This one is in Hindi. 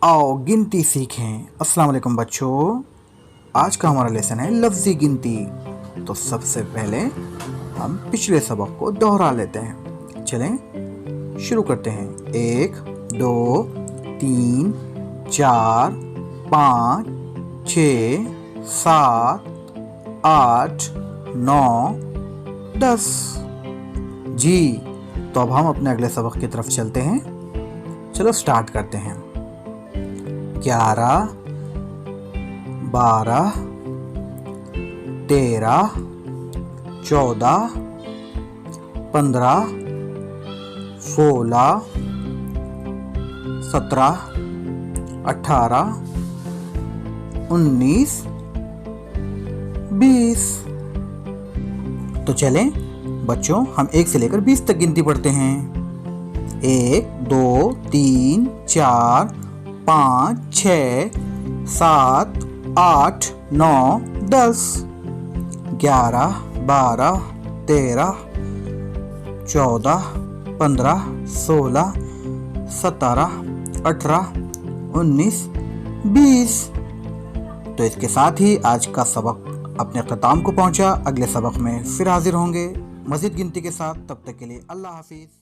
आओ गिनती सीखें। अस्सलाम वालेकुम बच्चों। आज का हमारा लेसन है लफ्ज़ी गिनती। तो सबसे पहले हम पिछले सबक को दोहरा लेते हैं। चलें शुरू करते हैं। 1 2 3 4 5 6 7 8 9 10। जी, तो अब हम अपने अगले सबक की तरफ चलते हैं। चलो स्टार्ट करते हैं। 11 12 13 14 15 16 17 18 19 20। तो चलें बच्चों, हम 1 से लेकर 20 तक गिनती पढ़ते हैं। 1 2 3 4 5 6 7 8 9 10 11 12 13 14 15 16 17 18 19 20। तो इसके साथ ही आज का सबक अपने ख़त्म को पहुंचा। अगले सबक में फिर हाजिर होंगे मज़ीद गिनती के साथ। तब तक के लिए अल्लाह हाफिज़।